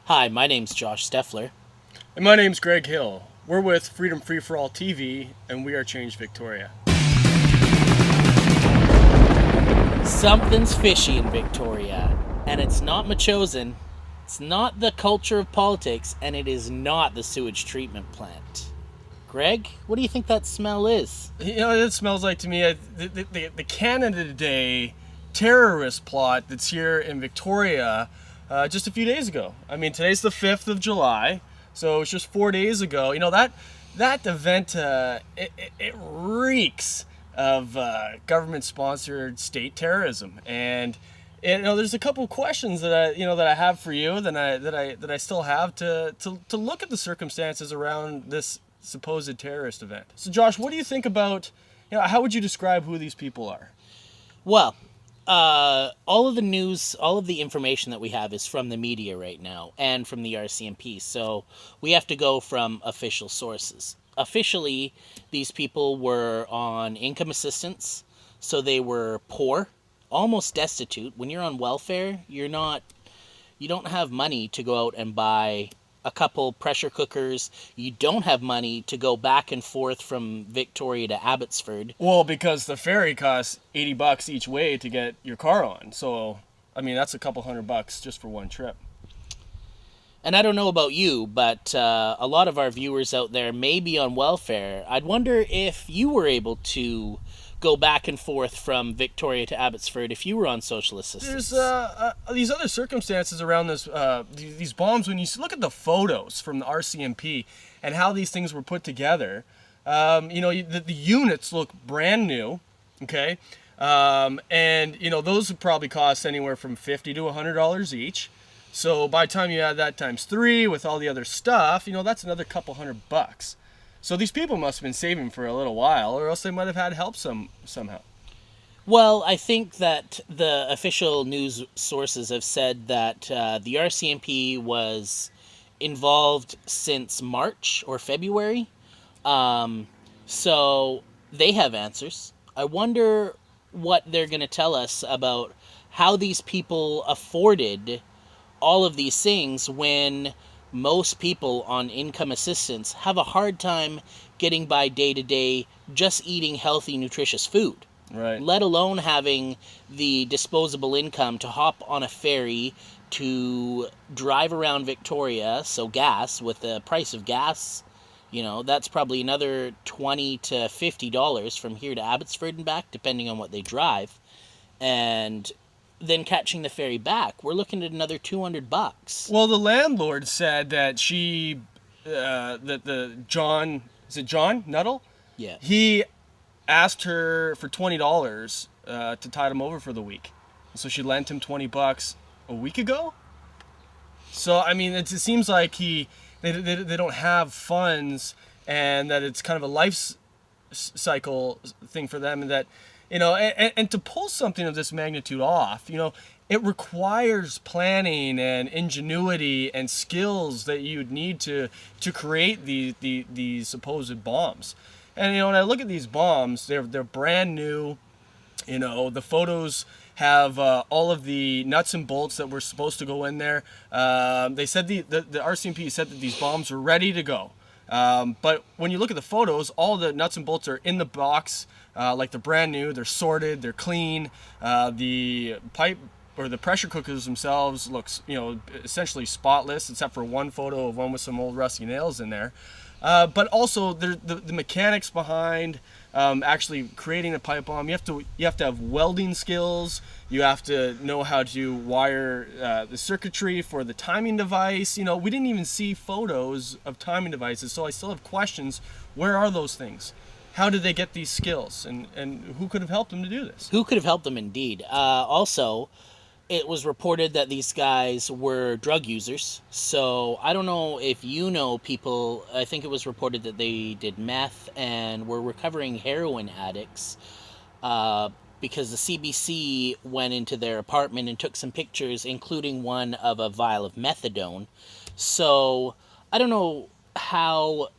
Hi, my name's Josh Steffler. And my name's Greg Hill. We're with Freedom Free for All TV, and we are Change Victoria. Something's fishy in Victoria, and it's not Machosen, it's not the culture of politics, and it is not the sewage treatment plant. Greg, what do you think that smell is? It smells like to me the Canada Day terrorist plot that's here in Victoria just a few days ago. I mean, today's the 5th of July, so it's just 4 days ago. That event, it reeks of government-sponsored state terrorism, and there's a couple of questions that I have for you that I still have to look at the circumstances around this supposed terrorist event. So, Josh, what do you think about? How would you describe who these people are? Well, all of the news, all of the information that we have is from the media right now and from the RCMP. So we have to go from official sources. Officially, these people were on income assistance, so they were poor, almost destitute. When you're on welfare, you don't have money to go out and buy a couple pressure cookers. You don't have money to go back and forth from Victoria to Abbotsford. Well, because the ferry costs $80 each way to get your car on. So, I mean, that's a couple $100 just for one trip. And I don't know about you, but a lot of our viewers out there may be on welfare. I'd wonder if you were able to go back and forth from Victoria to Abbotsford if you were on social assistance. There's these other circumstances around these bombs. When you look at the photos from the RCMP and how these things were put together, the units look brand new, okay? And those would probably cost anywhere from $50 to $100 each. So by the time you add that times 3 with all the other stuff, that's another couple $100. So these people must have been saving for a little while, or else they might have had help somehow. Well, I think that the official news sources have said that the RCMP was involved since March or February. So they have answers. I wonder what they're going to tell us about how these people afforded all of these things when most people on income assistance have a hard time getting by day to day just eating healthy, nutritious food. Right. Let alone having the disposable income to hop on a ferry to drive around Victoria, so gas, with the price of gas, that's probably another $20 to $50 from here to Abbotsford and back, depending on what they drive. And then catching the ferry back, we're looking at another $200. Well, the landlord said that John, is it John Nuttall? Yeah. He asked her for $20 to tide him over for the week. So she lent him $20 a week ago. So, I mean, it seems like they don't have funds, and that it's kind of a life cycle thing for them, and that, and to pull something of this magnitude off, it requires planning and ingenuity and skills that you'd need to create these supposed bombs. And when I look at these bombs, they're brand new. The photos have all of the nuts and bolts that were supposed to go in there. They said the RCMP said that these bombs were ready to go. But when you look at the photos, all the nuts and bolts are in the box, like they're brand new. They're sorted. They're clean. The pipe or the pressure cookers themselves looks, essentially spotless, except for one photo of one with some old rusty nails in there. But also the mechanics behind actually creating a pipe bomb. You have to have welding skills. You have to know how to wire the circuitry for the timing device. We didn't even see photos of timing devices, so I still have questions. Where are those things? How did they get these skills? And who could have helped them to do this? Who could have helped them, indeed. Also, it was reported that these guys were drug users. So I don't know if you know people. I think it was reported that they did meth and were recovering heroin addicts, because the CBC went into their apartment and took some pictures, including one of a vial of methadone. So I don't know how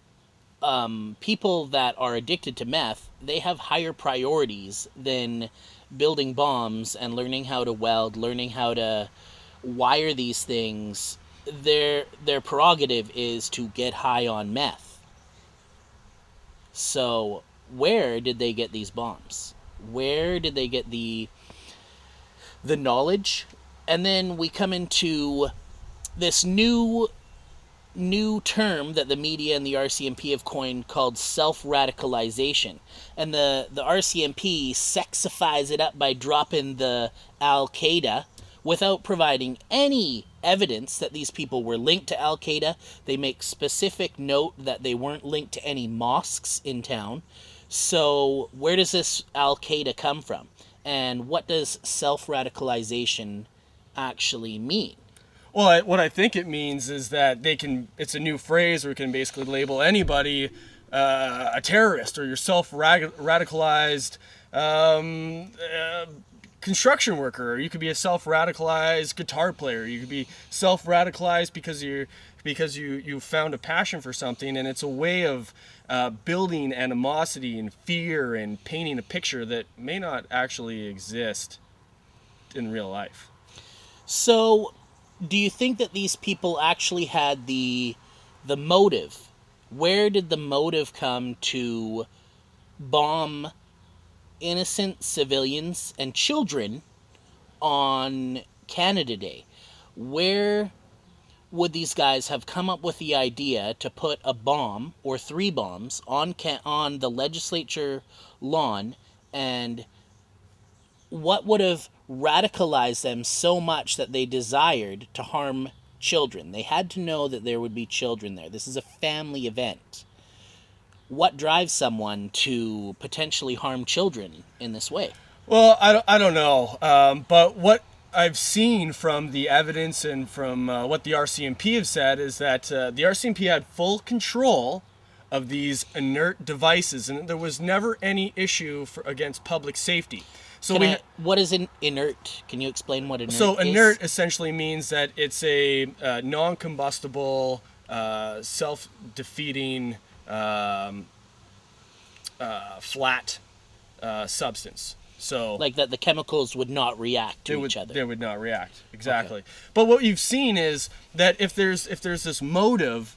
people that are addicted to meth, they have higher priorities than building bombs and learning how to weld, learning how to wire these things their prerogative is to get high on meth. So where did they get these bombs? Where did they get the knowledge? And then we come into this new term that the media and the RCMP have coined called self-radicalization. And the RCMP sexifies it up by dropping the Al-Qaeda without providing any evidence that these people were linked to Al-Qaeda. They make specific note that they weren't linked to any mosques in town. So where does this Al-Qaeda come from? And what does self-radicalization actually mean? Well, what I think it means is that it's a new phrase where it can basically label anybody a terrorist, or you're self-radicalized construction worker, or you could be a self-radicalized guitar player. You could be self-radicalized because you found a passion for something, and it's a way of building animosity and fear and painting a picture that may not actually exist in real life. So do you think that these people actually had the motive? Where did the motive come to bomb innocent civilians and children on Canada Day? Where would these guys have come up with the idea to put a bomb or three bombs on the legislature lawn, and what would have radicalized them so much that they desired to harm children? They had to know that there would be children there. This is a family event. What drives someone to potentially harm children in this way? Well, I don't know. But what I've seen from the evidence and from what the RCMP have said is that the RCMP had full control of these inert devices, and there was never any issue against public safety. So what is inert? Can you explain what inert is? So inert essentially means that it's a non-combustible, self-defeating, flat substance. So like that the chemicals would not react to each other. They would not react, exactly. Okay. But what you've seen is that if there's this motive,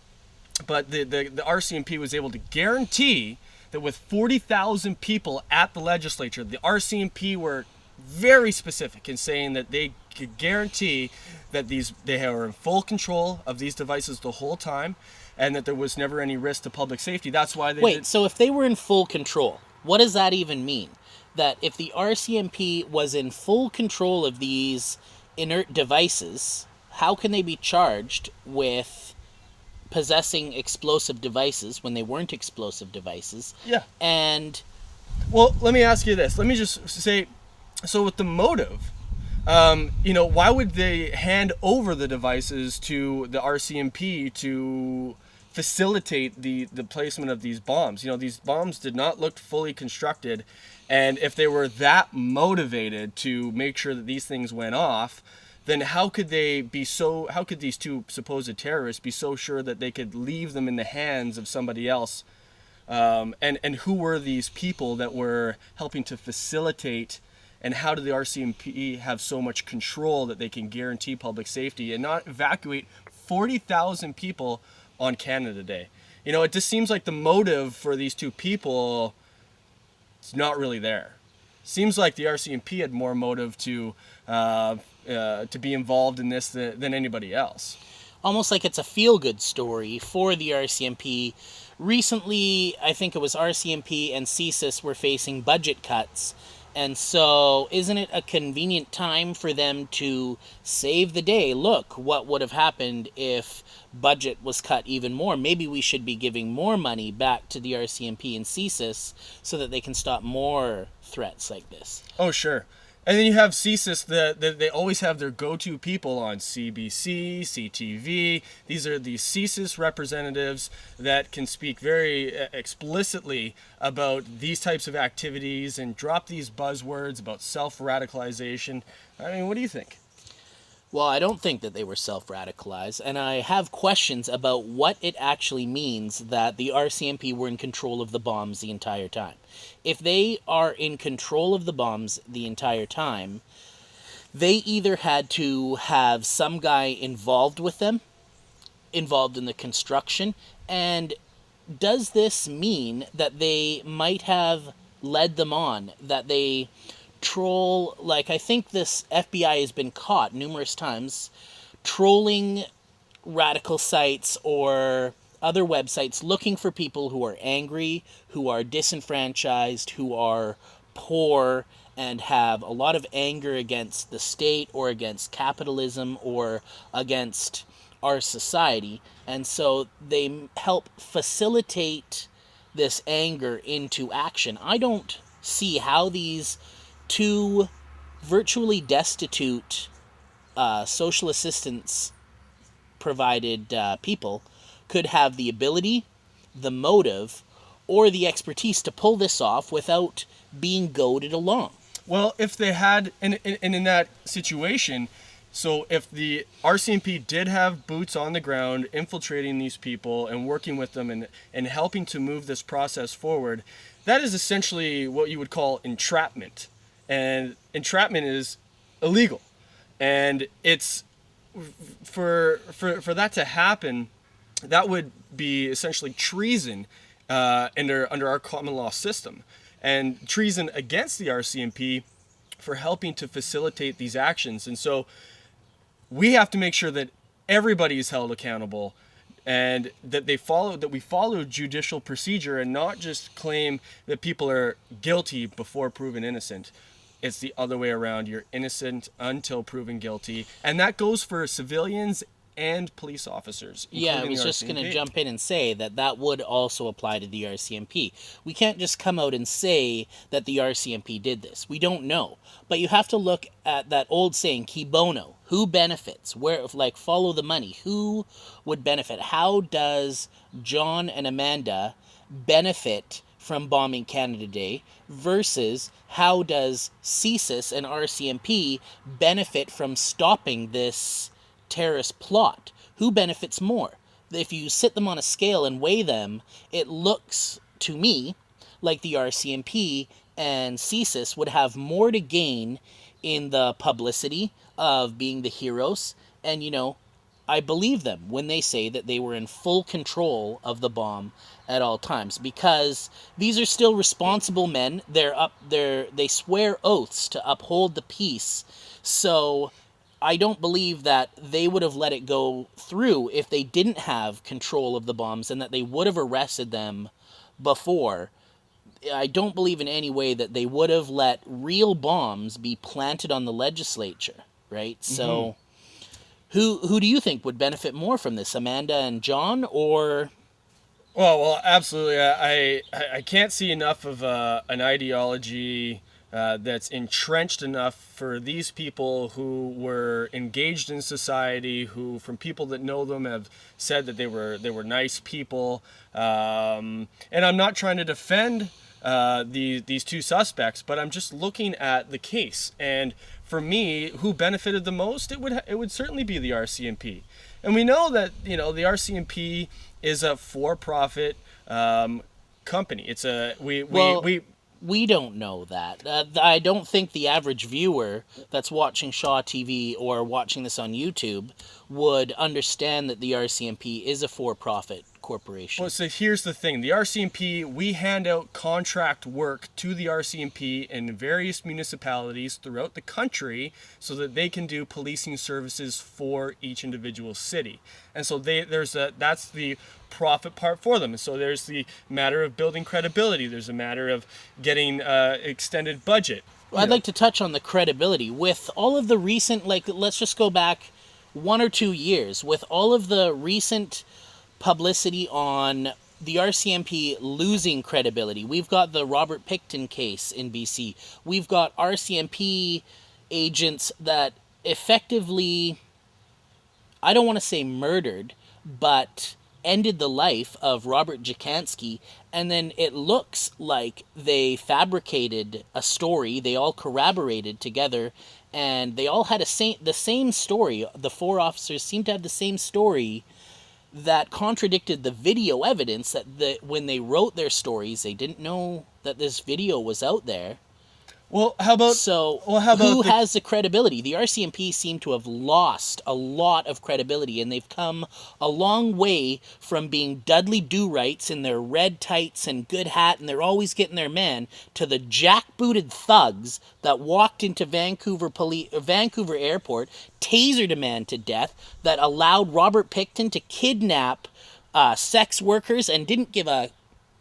but the RCMP was able to guarantee that with 40,000 people at the legislature, the RCMP were very specific in saying that they could guarantee that they were in full control of these devices the whole time, and that there was never any risk to public safety. That's why they So if they were in full control, what does that even mean? That if the RCMP was in full control of these inert devices, how can they be charged with possessing explosive devices when they weren't explosive devices? Yeah. And well, let me ask you this. Let me just say, so with the motive, why would they hand over the devices to the RCMP to facilitate the placement of these bombs? These bombs did not look fully constructed, and if they were that motivated to make sure that these things went off, then how could these two supposed terrorists be so sure that they could leave them in the hands of somebody else? And who were these people that were helping to facilitate, and how did the RCMP have so much control that they can guarantee public safety and not evacuate 40,000 people on Canada Day? It just seems like the motive for these two people is not really there. Seems like the RCMP had more motive to be involved in this than anybody else. Almost like it's a feel-good story for the RCMP. Recently, I think it was RCMP and CSIS were facing budget cuts, and so isn't it a convenient time for them to save the day? Look, what would have happened if budget was cut even more? Maybe we should be giving more money back to the RCMP and CSIS so that they can stop more threats like this. Oh, sure. And then you have CSIS, that they always have their go-to people on CBC, CTV. These are the CSIS representatives that can speak very explicitly about these types of activities and drop these buzzwords about self-radicalization. I mean, what do you think? Well, I don't think that they were self-radicalized, and I have questions about what it actually means that the RCMP were in control of the bombs the entire time. If they are in control of the bombs the entire time, they either had to have some guy involved with them involved in the construction? And does this mean that they might have led them on, that they troll, like I think this FBI has been caught numerous times trolling radical sites or other websites looking for people who are angry, who are disenfranchised, who are poor, and have a lot of anger against the state or against capitalism or against our society. And so they help facilitate this anger into action. I don't see how these two virtually destitute social assistance provided people could have the ability, the motive, or the expertise to pull this off without being goaded along. Well, if they had, and in that situation, so if the RCMP did have boots on the ground infiltrating these people and working with them and helping to move this process forward, that is essentially what you would call entrapment. And entrapment is illegal. And it's for that to happen, that would be essentially treason under our common law system, and treason against the RCMP for helping to facilitate these actions. And so we have to make sure that everybody is held accountable, and that we follow judicial procedure and not just claim that people are guilty before proven innocent. It's the other way around. You're innocent until proven guilty. And that goes for civilians and police officers. Yeah, I was just going to jump in and say that that would also apply to the RCMP. We can't just come out and say that the RCMP did this. We don't know. But you have to look at that old saying, qui bono, who benefits? Where, like, follow the money. Who would benefit? How does John and Amanda benefit from bombing Canada Day versus how does CSIS and RCMP benefit from stopping this terrorist plot? Who benefits more? If you sit them on a scale and weigh them, it looks to me like the RCMP and CSIS would have more to gain in the publicity of being the heroes. And, you know, I believe them when they say that they were in full control of the bomb at all times, because these are still responsible men. They swear oaths to uphold the peace. So I don't believe that they would have let it go through if they didn't have control of the bombs, and that they would have arrested them before. I don't believe in any way that they would have let real bombs be planted on the legislature, right? Mm-hmm. So who do you think would benefit more from this, Amanda and John, or? Well, absolutely. I can't see enough of an ideology that's entrenched enough for these people who were engaged in society, who, from people that know them, have said that they were nice people. And I'm not trying to defend these two suspects, but I'm just looking at the case. And for me, who benefited the most, it would certainly be the RCMP. And we know that, you know, the RCMP is a for-profit company. It's a we don't know that. I don't think the average viewer that's watching Shaw TV or watching this on YouTube would understand that the RCMP is a for-profit corporation. Well, so here's the thing. The RCMP, we hand out contract work to the RCMP in various municipalities throughout the country so that they can do policing services for each individual city. And so that's the profit part for them. And so there's the matter of building credibility. There's a matter of getting extended budget. I'd like to touch on the credibility. With all of the recent, let's just go back 1 or 2 years, with all of the recent publicity on the RCMP losing credibility. We've got the Robert Pickton case in BC. We've got RCMP agents that effectively, I don't want to say murdered, but ended the life of Robert Jacansky, and then it looks like they fabricated a story. They all corroborated together, and they all had the same story. The 4 officers seemed to have the same story that contradicted the video evidence that when they wrote their stories, they didn't know that this video was out there. Well, how about So, well, how who about the has the credibility? The RCMP seem to have lost a lot of credibility, and they've come a long way from being Dudley Do-Rights in their red tights and good hat, and they're always getting their man, to the jackbooted thugs that walked into Vancouver Airport, tasered a man to death, that allowed Robert Pickton to kidnap sex workers and didn't give a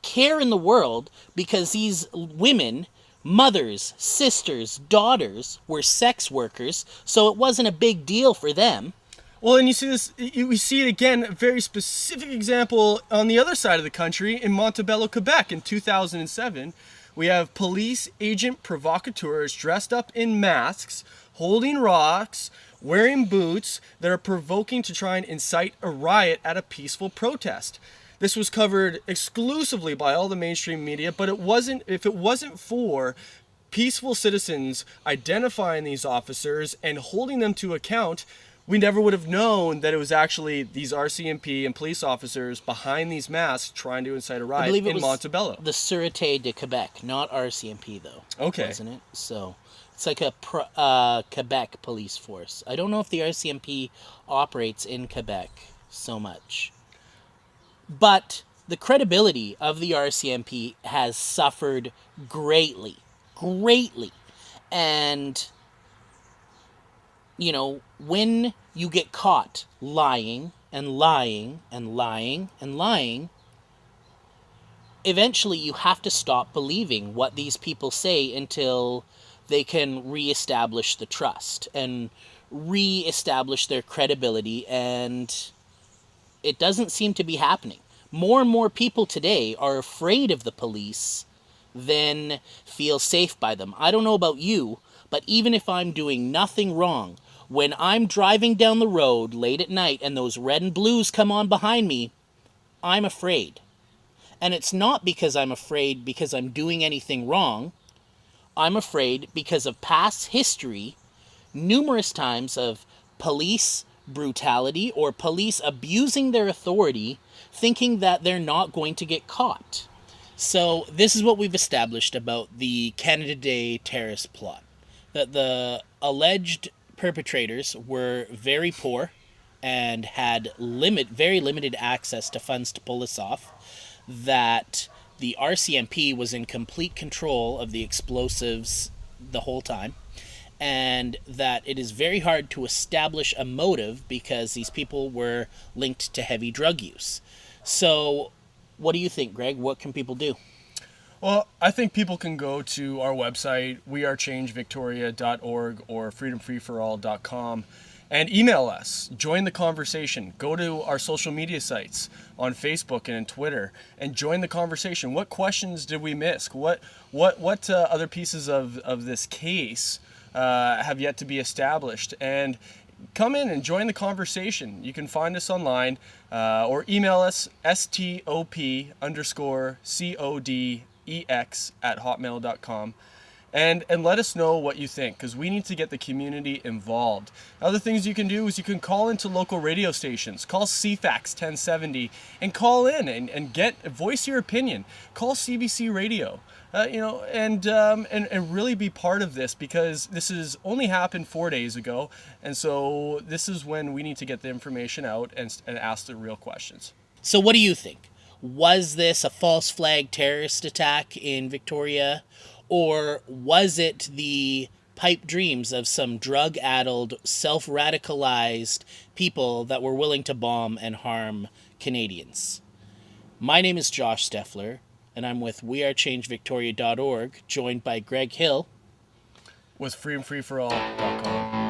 care in the world because these women, mothers, sisters, daughters, were sex workers, so it wasn't a big deal for them. Well, and you see this, we see it again, a very specific example on the other side of the country in Montebello, Quebec in 2007. We have police agent provocateurs dressed up in masks, holding rocks, wearing boots that are provoking to try and incite a riot at a peaceful protest. This was covered exclusively by all the mainstream media, but if it wasn't for peaceful citizens identifying these officers and holding them to account, we never would have known that it was actually these RCMP and police officers behind these masks trying to incite a I riot believe it in was Montebello. the Sûreté de Quebec, not RCMP though. Okay. Wasn't it? So it's like a Quebec police force. I don't know if the RCMP operates in Quebec so much. But the credibility of the RCMP has suffered greatly. Greatly. And, you know, when you get caught lying and lying and lying and lying, eventually you have to stop believing what these people say until they can reestablish the trust and reestablish their credibility, and it doesn't seem to be happening. More and more people today are afraid of the police than feel safe by them. I don't know about you, but even if I'm doing nothing wrong, when I'm driving down the road late at night and those red and blues come on behind me, I'm afraid. And it's not because I'm afraid because I'm doing anything wrong. I'm afraid because of past history, numerous times of police brutality or police abusing their authority, thinking that they're not going to get caught. So this is what we've established about the Canada Day terrorist plot. That the alleged perpetrators were very poor and had very limited access to funds to pull this off. That the RCMP was in complete control of the explosives the whole time, and that it is very hard to establish a motive because these people were linked to heavy drug use. So, what do you think, Greg? What can people do? Well, I think people can go to our website, wearechangevictoria.org or freedomfreeforall.com, and email us. Join the conversation. Go to our social media sites on Facebook and Twitter and join the conversation. What questions did we miss? What other pieces of this case have yet to be established? And come in and join the conversation. You can find us online or email us stop_codex@hotmail.com. And let us know what you think, because we need to get the community involved. Other things you can do is you can call into local radio stations. Call CFAX 1070 and call in and voice your opinion. Call CBC Radio, and really be part of this, because this has only happened 4 days ago, and so this is when we need to get the information out and ask the real questions. So what do you think? Was this a false flag terrorist attack in Victoria? Or was it the pipe dreams of some drug-addled, self-radicalized people that were willing to bomb and harm Canadians? My name is Josh Steffler, and I'm with wearechangevictoria.org, joined by Greg Hill With freedomfreeforall.com.